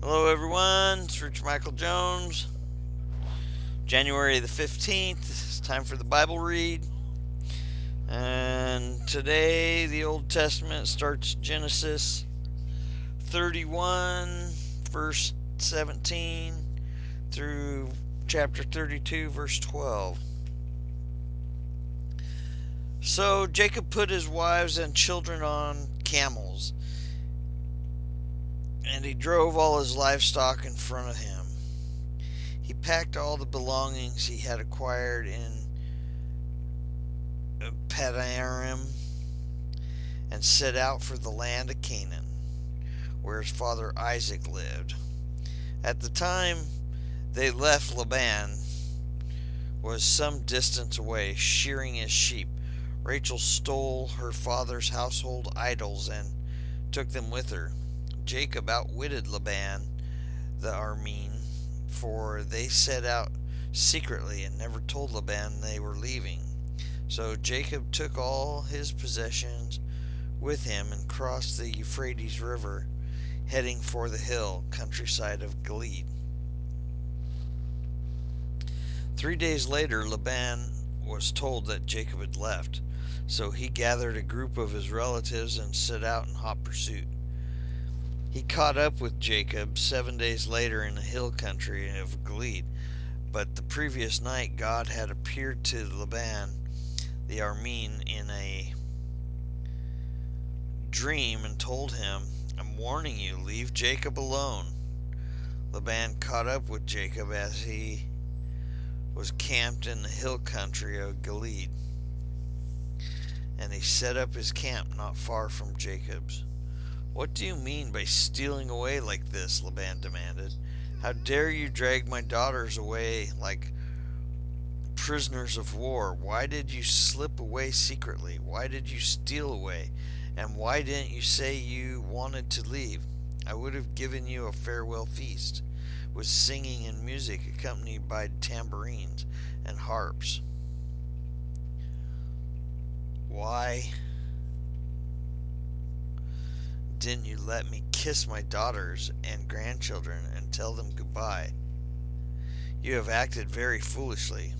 Hello, everyone. It's Rich Michael Jones. January the 15th. It's time for the Bible read. And today, the Old Testament starts Genesis 31, verse 17, through chapter 32, verse 12. So Jacob put his wives and children on camels, and he drove all his livestock in front of him. He packed all the belongings he had acquired in Padanaram and set out for the land of Canaan, where his father Isaac lived. At the time they left, Laban was some distance away, shearing his sheep. Rachel stole her father's household idols and took them with her. Jacob outwitted Laban the Aramean, for they set out secretly and never told Laban they were leaving. So Jacob took all his possessions with him and crossed the Euphrates River, heading for the hill countryside of Gilead. 3 days later, Laban was told that Jacob had left, so he gathered a group of his relatives and set out in hot pursuit. He caught up with Jacob 7 days later in the hill country of Gilead, but the previous night God had appeared to Laban the Aramean in a dream and told him, "I'm warning you, leave Jacob alone." Laban caught up with Jacob as he was camped in the hill country of Gilead, and he set up his camp not far from Jacob's. "What do you mean by stealing away like this?" Laban demanded. "How dare you drag my daughters away like prisoners of war? Why did you slip away secretly? Why did you steal away? And why didn't you say you wanted to leave? I would have given you a farewell feast, with singing and music accompanied by tambourines and harps. Why didn't you let me kiss my daughters and grandchildren and tell them goodbye? You have acted very foolishly.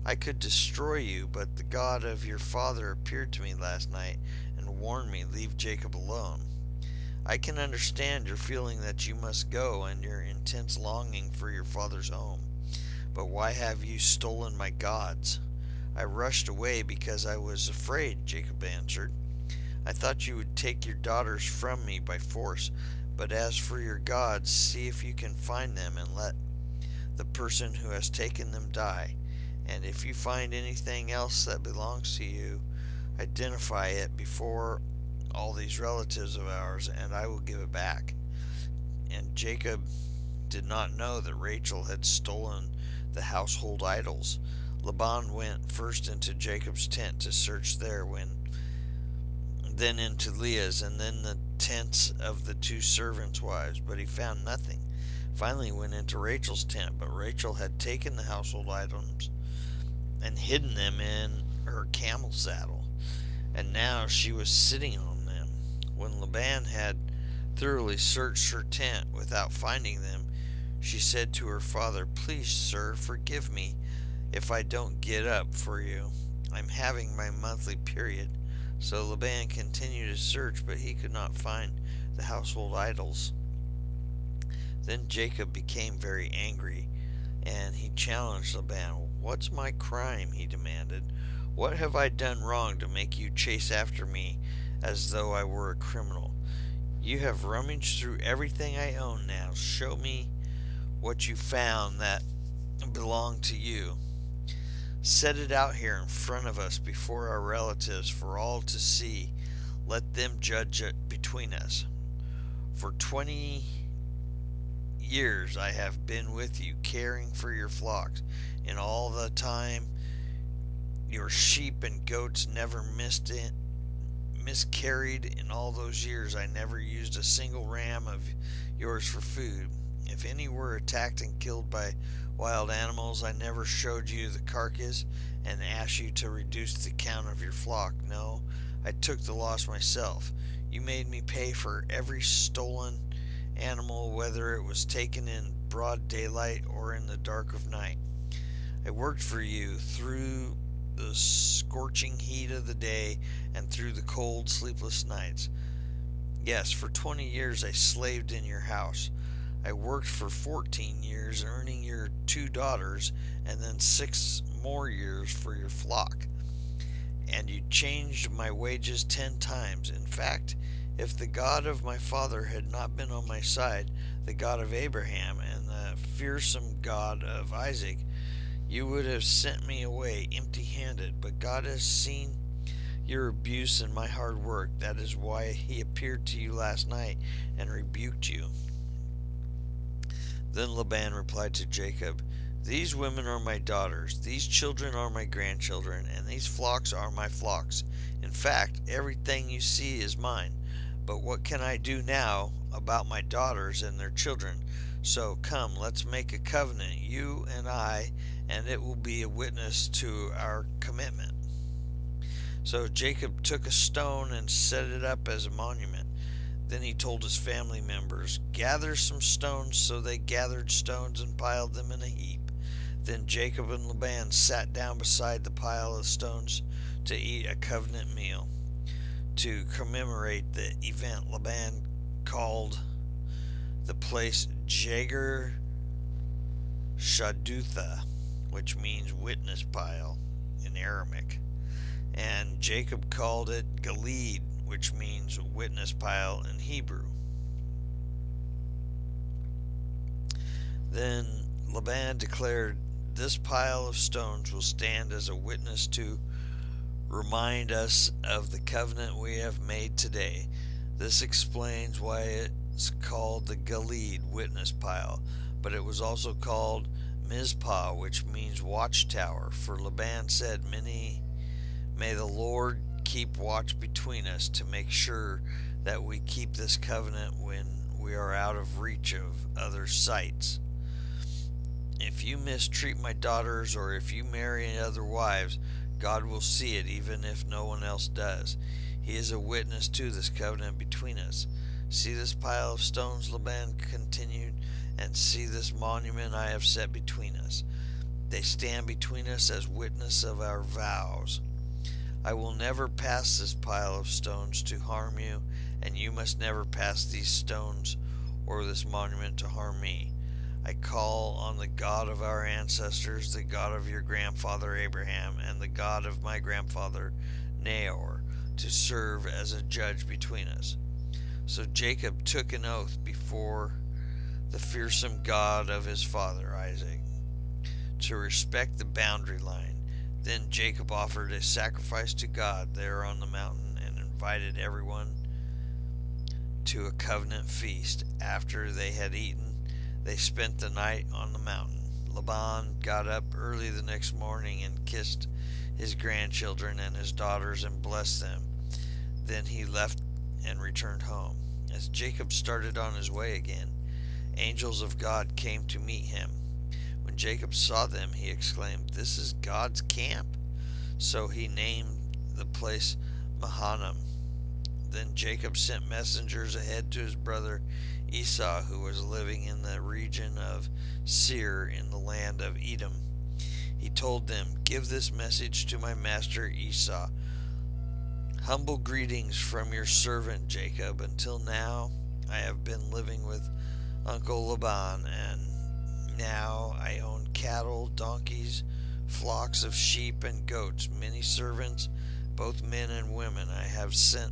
I could destroy you, but the God of your father appeared to me last night and warned me, leave Jacob alone. I can understand your feeling that you must go and your intense longing for your father's home. But why have you stolen my gods?" "I rushed away because I was afraid," Jacob answered. "I thought you would take your daughters from me by force. But as for your gods, see if you can find them and let the person who has taken them die. And if you find anything else that belongs to you, identify it before all these relatives of ours, and I will give it back." And Jacob did not know that Rachel had stolen the household idols. Laban went first into Jacob's tent to search there, then into Leah's, and then the tents of the two servants' wives, but he found nothing. Finally he went into Rachel's tent, but Rachel had taken the household items and hidden them in her camel saddle, and now she was sitting on them. When Laban had thoroughly searched her tent without finding them, she said to her father, "Please, sir, forgive me if I don't get up for you. I'm having my monthly period." So Laban continued his search, but he could not find the household idols. Then Jacob became very angry, and he challenged Laban. "What's my crime?" he demanded. "What have I done wrong to make you chase after me as though I were a criminal? You have rummaged through everything I own. Now show me what you found that belonged to you. Set it out here in front of us before our relatives for all to see. Let them judge it between us. For 20 years I have been with you, caring for your flocks. In all the time your sheep and goats never miscarried. In all those years I never used a single ram of yours for food. If any were attacked and killed by wild animals, I never showed you the carcass and asked you to reduce the count of your flock. No, I took the loss myself. You made me pay for every stolen animal, whether it was taken in broad daylight or in the dark of night. I worked for you through the scorching heat of the day and through the cold, sleepless nights. Yes, for 20 years I slaved in your house. I worked for 14 years, earning your 2 daughters, and then 6 more years for your flock. And you changed my wages 10 times. In fact, if the God of my father had not been on my side, the God of Abraham and the fearsome God of Isaac, you would have sent me away empty handed. But God has seen your abuse and my hard work. That is why he appeared to you last night and rebuked you. Then Laban replied to Jacob, These women are my daughters, these children are my grandchildren, and these flocks are my flocks. In fact, everything you see is mine. But what can I do now about my daughters and their children? So come, let's make a covenant, you and I, and it will be a witness to our commitment. So Jacob took a stone and set it up as a monument. Then he told his family members, Gather some stones. So they gathered stones and piled them in a heap. Then Jacob and Laban sat down beside the pile of stones to eat a covenant meal. To commemorate the event, Laban called the place Jagar Shadutha, which means witness pile in Aramaic. And Jacob called it Gilead, which means witness pile in Hebrew. Then Laban declared, This pile of stones will stand as a witness to remind us of the covenant we have made today. This explains why it's called the Gilead witness pile, but it was also called Mizpah, which means watchtower. For Laban said, May the Lord keep watch between us to make sure that we keep this covenant when we are out of reach of other sights. If you mistreat my daughters or if you marry other wives, God will see it even if no one else does. He is a witness to this covenant between us. See this pile of stones, Laban continued, and see this monument I have set between us. They stand between us as witness of our vows. I will never pass this pile of stones to harm you, and you must never pass these stones or this monument to harm me. I call on the God of our ancestors, the God of your grandfather Abraham, and the God of my grandfather Nahor, to serve as a judge between us. So Jacob took an oath before the fearsome God of his father Isaac to respect the boundary line. Then Jacob offered a sacrifice to God there on the mountain and invited everyone to a covenant feast. After they had eaten, they spent the night on the mountain. Laban got up early the next morning and kissed his grandchildren and his daughters and blessed them. Then he left and returned home. As Jacob started on his way again, angels of God came to meet him. When Jacob saw them, he exclaimed, This is God's camp. So he named the place Mahanaim. Then Jacob sent messengers ahead to his brother Esau, who was living in the region of Seir in the land of Edom. He told them, Give this message to my master Esau. Humble greetings from your servant Jacob. Until now I have been living with Uncle Laban, and now I own cattle, donkeys, flocks of sheep and goats, many servants, both men and women. I have sent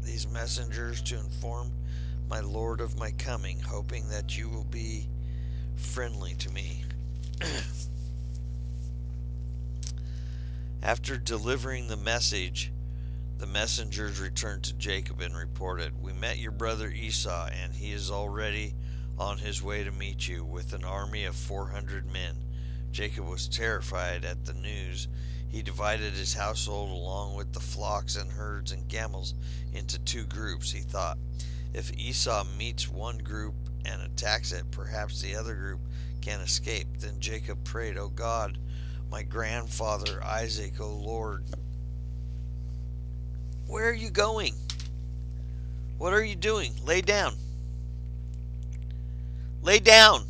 these messengers to inform my lord of my coming, hoping that you will be friendly to me. After delivering the message, the messengers returned to Jacob and reported, We met your brother Esau, and he is already on his way to meet you with an army of 400 men. Jacob was terrified at the news. He divided his household along with the flocks and herds and camels into 2 groups. He thought, If Esau meets one group and attacks it, perhaps the other group can escape. Then Jacob prayed, O God, my grandfather Isaac, O Lord, where are you going? What are you doing? Lay down. Lay down.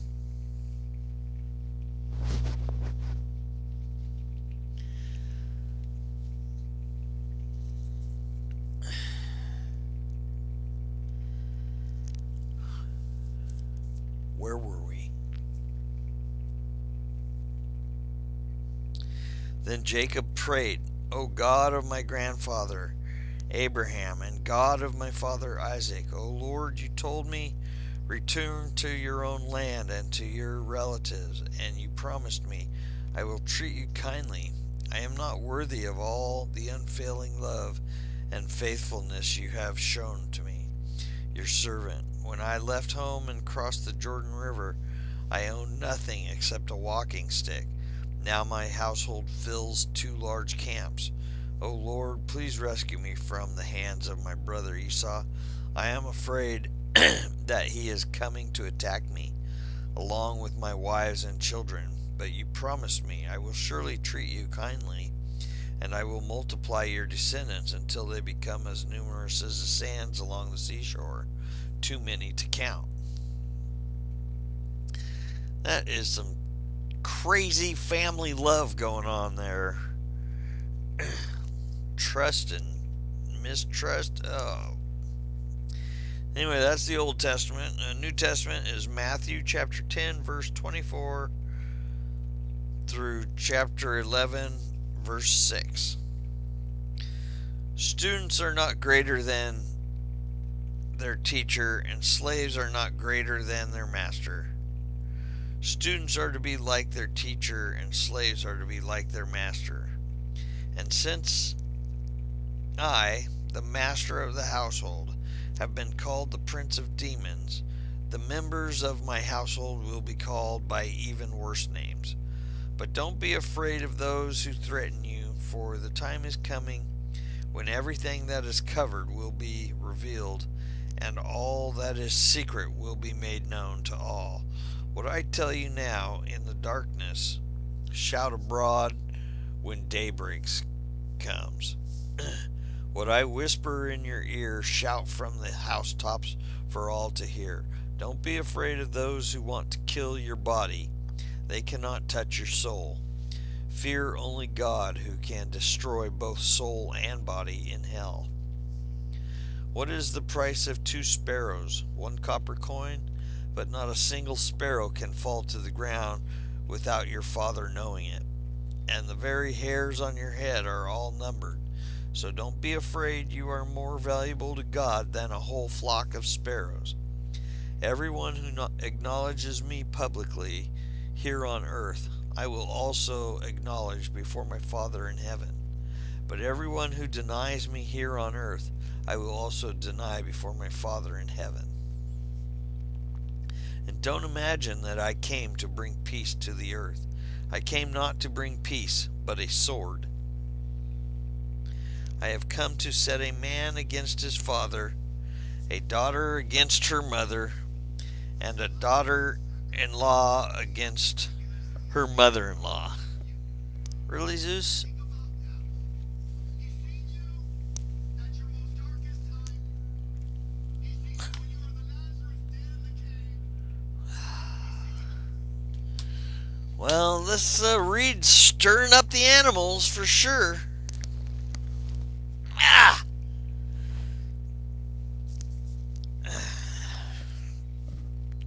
Where were we? Then Jacob prayed, O God of my grandfather Abraham, and God of my father Isaac, O Lord, you told me, return to your own land and to your relatives, and you promised me, I will treat you kindly. I am not worthy of all the unfailing love and faithfulness you have shown to me, your servant. When I left home and crossed the Jordan River, I owned nothing except a walking stick. Now my household fills 2 large camps. O Lord, please rescue me from the hands of my brother Esau. I am afraid that he is coming to attack me, along with my wives and children. But you promised me, I will surely treat you kindly, and I will multiply your descendants until they become as numerous as the sands along the seashore, too many to count. That is some crazy family love going on there. Trust and mistrust. Oh. Anyway, that's the Old Testament. New Testament is Matthew chapter 10, verse 24 through chapter 11, verse 6. Students are not greater than their teacher, and slaves are not greater than their master. Students are to be like their teacher, and slaves are to be like their master. And since I, the master of the household, have been called the prince of demons, the members of my household will be called by even worse names. But don't be afraid of those who threaten you, for the time is coming when everything that is covered will be revealed, and all that is secret will be made known to all. What I tell you now in the darkness, shout abroad when daybreak comes. What I whisper in your ear, shout from the housetops for all to hear. Don't be afraid of those who want to kill your body. They cannot touch your soul. Fear only God, who can destroy both soul and body in hell. What is the price of 2 sparrows? 1 copper coin? But not a single sparrow can fall to the ground without your Father knowing it. And the very hairs on your head are all numbered. So don't be afraid, you are more valuable to God than a whole flock of sparrows. Everyone who acknowledges me publicly here on earth, I will also acknowledge before my Father in heaven. But everyone who denies me here on earth, I will also deny before my Father in heaven. And don't imagine that I came to bring peace to the earth. I came not to bring peace, but a sword. I have come to set a man against his father, a daughter against her mother, and a daughter-in-law against her mother-in-law. Really, Zeus? Well, this read's stirring up the animals for sure. Ah!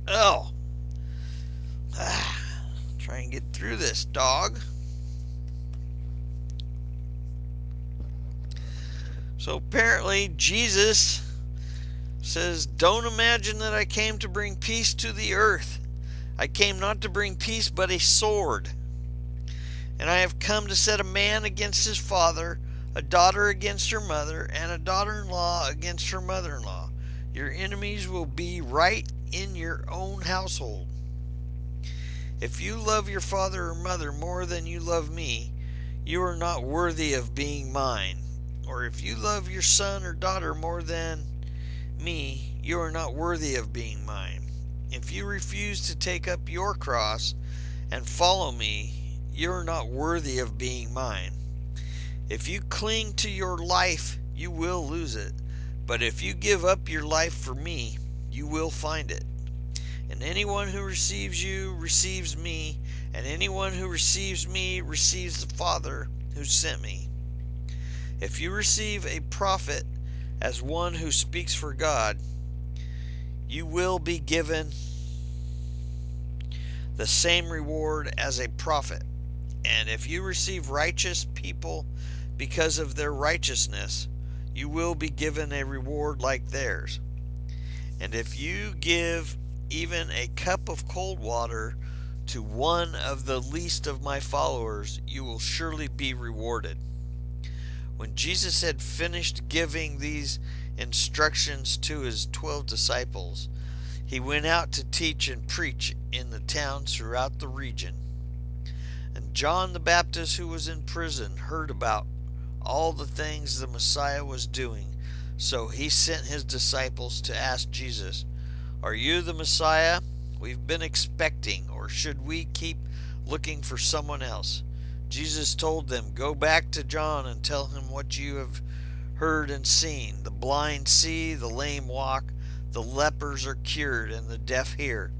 Oh. Try and get through this, dog. So apparently Jesus says, don't imagine that I came to bring peace to the earth. I came not to bring peace, but a sword. And I have come to set a man against his father, a daughter against her mother, and a daughter-in-law against her mother-in-law. Your enemies will be right in your own household. If you love your father or mother more than you love me, you are not worthy of being mine. Or if you love your son or daughter more than me, you are not worthy of being mine. If you refuse to take up your cross and follow me, you are not worthy of being mine. If you cling to your life, you will lose it. But if you give up your life for me, you will find it. And anyone who receives you receives me, and anyone who receives me receives the Father who sent me. If you receive a prophet as one who speaks for God, you will be given the same reward as a prophet. And if you receive righteous people because of their righteousness, you will be given a reward like theirs. And if you give even a cup of cold water to one of the least of my followers, you will surely be rewarded. When Jesus had finished giving these instructions to his 12 disciples, he went out to teach and preach in the towns throughout the region. And John the Baptist, who was in prison, heard about all the things the Messiah was doing. So he sent his disciples to ask Jesus, "Are you the Messiah? We've been expecting, or should we keep looking for someone else?" Jesus told them, "Go back to John and tell him what you have heard and seen. The blind see, the lame walk, the lepers are cured, and the deaf hear.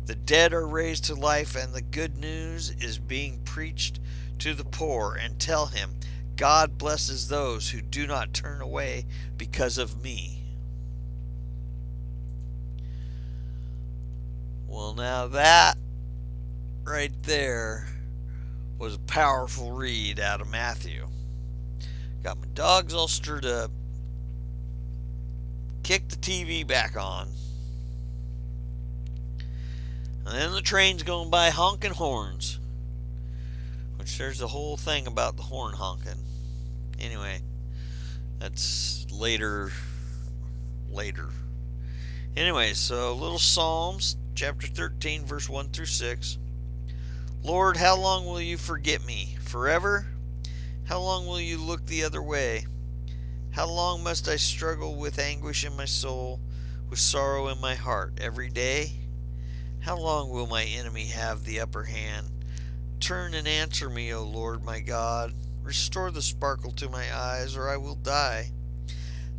The dead are raised to life, and the good news is being preached to the poor. And tell him, God blesses those who do not turn away because of me." Well, now that right there was a powerful read out of Matthew. Got my dogs all stirred up. Kicked the TV back on. And then the train's going by honking horns. Which there's the whole thing about the horn honking. Anyway, that's later. Anyway, so little Psalms, chapter 13, verse 1 through 6. Lord, how long will you forget me? Forever? How long will you look the other way? How long must I struggle with anguish in my soul, with sorrow in my heart every day? How long will my enemy have the upper hand? Turn and answer me, O Lord my God. Restore the sparkle to my eyes, or I will die.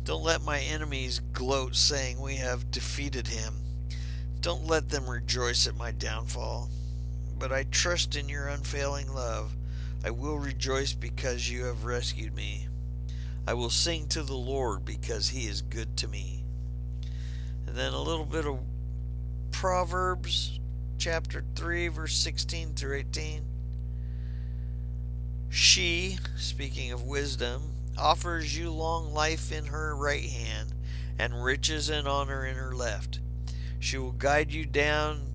Don't let my enemies gloat, saying, "We have defeated him." Don't let them rejoice at my downfall. But I trust in your unfailing love. I will rejoice because you have rescued me. I will sing to the Lord because he is good to me. And then a little bit of Proverbs chapter 3, verse 16 through 18. She, speaking of wisdom, offers you long life in her right hand, and riches and honor in her left. She will guide you down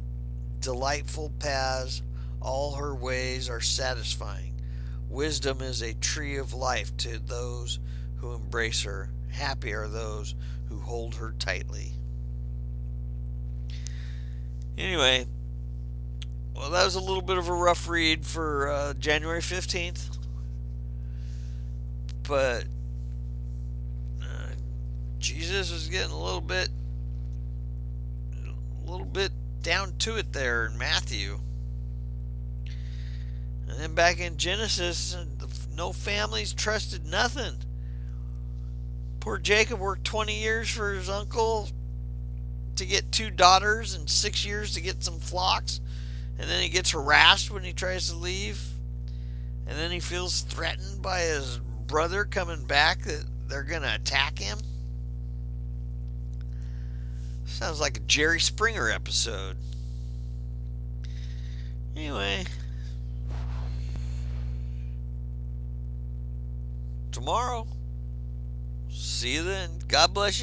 delightful paths. All her ways are satisfying. Wisdom is a tree of life to those who embrace her. Happy are those who hold her tightly. Anyway, well, that was a little bit of a rough read for January 15th. But Jesus was getting a little bit down to it there in Matthew. And then back in Genesis, no families trusted nothing. Poor Jacob worked 20 years for his uncle to get 2 daughters and 6 years to get some flocks. And then he gets harassed when he tries to leave. And then he feels threatened by his brother coming back that they're going to attack him. Sounds like a Jerry Springer episode. Anyway, tomorrow, see you then. God bless you.